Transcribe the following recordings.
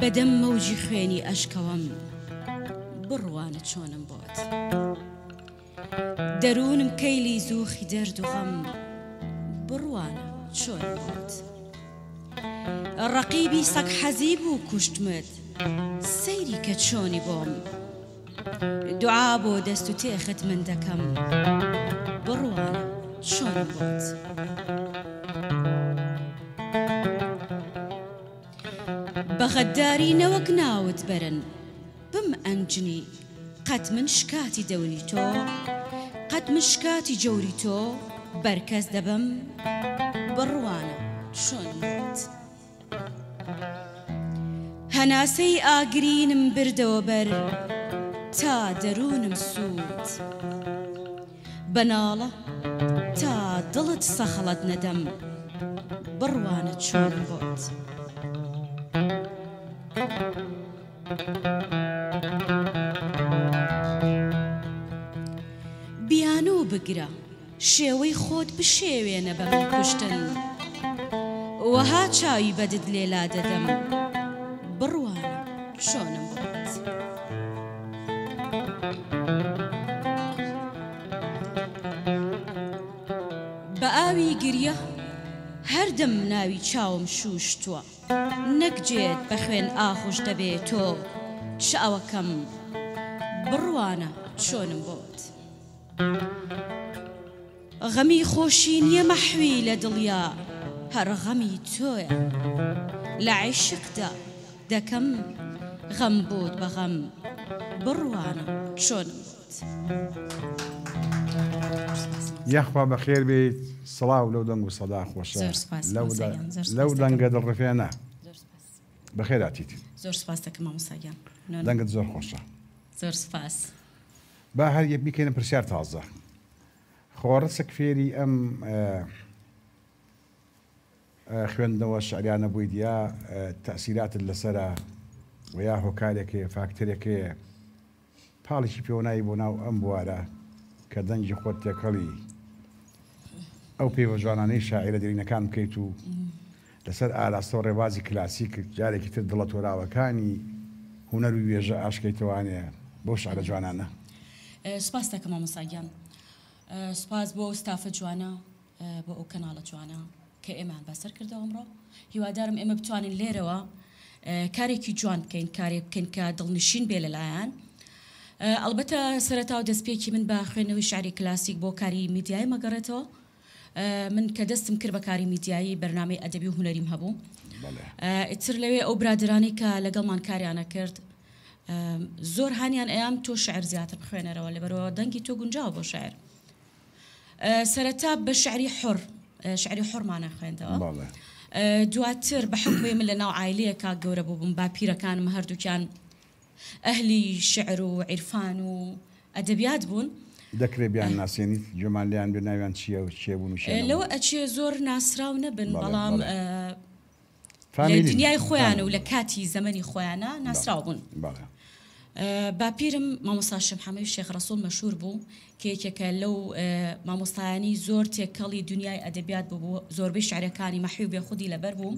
بەدەم مەوجی خوێنی ئەشکەوەم بڕوانە چۆنم بۆت دەروونم کەیلی زووخی دەرد و غەم بڕوانە چۆنم بۆت ڕەقیبی سەگ حەزی بوو کوشتمت سەیری کە چۆنی بۆم دوعا بۆ دەست و تێخت من دەکەم بڕوانە چۆنم بۆت بەغەداری نەوەک ناوت بەرن بم ئەنجنی قەت من شکاتی دەوری تۆ قەت من شکاتی جەوری تۆ بەرکەس دەبم بڕوانە چۆنم بۆت هەناسەی ئاگرینم بردەوە بەر تا دەروونم سوود بەناڵە تا دڵت سەخەڵەت نەدەم بڕوانە چۆنم بۆت بیانۆ بگرە شێوەی خۆت بشێوێنە بە من کوشتن وەها چاوی بەدت لێلا دەدەم بڕوانە چۆنم بۆت بە ئاوی گریە هەردەم ناوی چاوم شوشتووە نەکجێت بە خوێن ئاخوش دەبێت تۆ چاوەکەم بڕوانە چۆنم بۆت غەمی خۆشی نییە مەحوی لە دڵیا هەر غەمی تۆیە لە عیشقدا دەکەم غەم بۆت بە غەم بڕوانە چۆنم بۆت یەخوا بەخێر بێت سڵاو لەو دەنگ و سەدا خۆشە لەو دەنگە دڵڕفێنە بەخێر هاتیت زۆر سپاس دەکەم مامۆستاگیان دەنگت زۆر خۆشە زۆر سپاس با هەر یەک بیکەینە پرسیار تازە خۆڕسک فێری ئەم خوێندنەوە شعریانە بوویت یا تەسیراتت لەسرە و یا هۆکارێکێ فاکتەرێکەیە پاڵێکی پێوەنایی بۆ ناو ئەم بوارە کە دەنگی خۆت تێکەڵی ئەو پێوە جوانانەی شاعرە دەرینەکان بکەیت و لەسەر ئاراستە و ڕێوازی کلاسیک جارێکی تر دڵە تۆراوەکانی هونەر و وێژە ئاشکەیتوانێ بۆ شعرە جوانانە سپاس دەکەم مامۆستاگیان سپاس بۆ ستافە جوانە بۆ ئەو کەناڵە جوانە کە ئێمان بەسەر کردەوە ئەمڕۆ هیوادارم ئێمە بتوانین لێرەوە کارێکی جوان بکەین کارێک بکەین کە دڵنشین بێ لەلایەن ئەلبەتە سەرەتا و دەستپێکی من بە خوێندنەوەی شعری کلاسیک بۆ کاری میدیایی مەگەڕێتەوە من کە دەستم کرد بە کاری میدیایی بەرنامەی ئەدەبی و هونەریم هەبوو ئیتر لەوێ ئەو برادرانی کە لەگەڵمان کاریانە کرد زۆر هانیان ئەیام تۆ شعر زیاتر بخوێنەرەوە لەبەرەوە دەنگی تۆ گونجاوە بۆ شعر سەرەتا بە شعری حۆرمانە خوێندەوە دواتر بە حکمی من لە ناو عایلەیەکە گەورە بووبووم باپیرەکانم هەردووکیان ئەهلی شعر و عیرفان و ئەدەبیات بوون دەکرێت بیان ناسێنیت جۆمالیان بێ ناویان چییە و چێ بوون و لەوە ئەچێ زۆر ناسراو نەبن بەڵام لە دنیای خۆیانە و لە کاتی زەمەنی خۆیانە ناسراو بوون باپیرم مامۆستا شەمحەمەوی شێخ ڕەسوول مەشهور بوو کە یەکێکە لەو مامۆستایانی زۆر تێکەڵی دنیای ئەدەبیات بوو زۆربەی شعرەکانی مەحوی بێخودی لەبەر بوو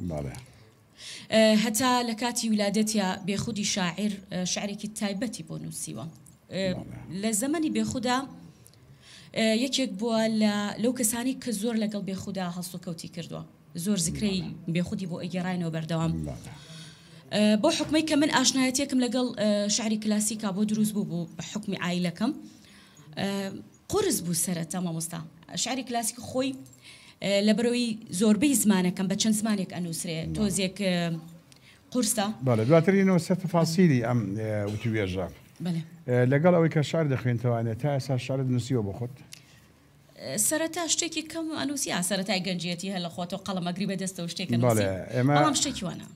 هەتا لە کاتی ولادەتیا بێخودی شاعر شعرێکی تایبەتی بۆ نووسیوە لە زەمەنی بێخودا یەکێک بووە لەو کەسانی کە زۆر لەگەڵ بێخودا هەڵست و کەوتی کردووە زۆر زیکرەی بێخودی بۆ ئەگەڕاینەوە بەردەوام بۆ حکمەی کە من ئاشنایەتێکم لەگەڵ شعری کلاسیکا بۆ دروست بوو بە حکمی عایلەکەم قورس بوو سەرەتا مامۆستا شعری کلاسیک خۆی لەبەرەوەی زۆربەی زمانەکەم بە چەند زمانێک ئەنووسرێ تۆزێک قورسە دواترینەوە سەر تەفاسیلی ئەم وتوێژە لەگەڵ ئەوەی کە شعر دەخوێنتەوانێت تا ئێستا شعرت نووسیوە بۆ خۆت سەرەتا شتێکی کەم ئەنووسیا سەرەتای گەنجێتی هەر لە خۆتەوە قەڵەمەگری بەدەستەوە شتێکە نووسی بەڵام شتێکی وانە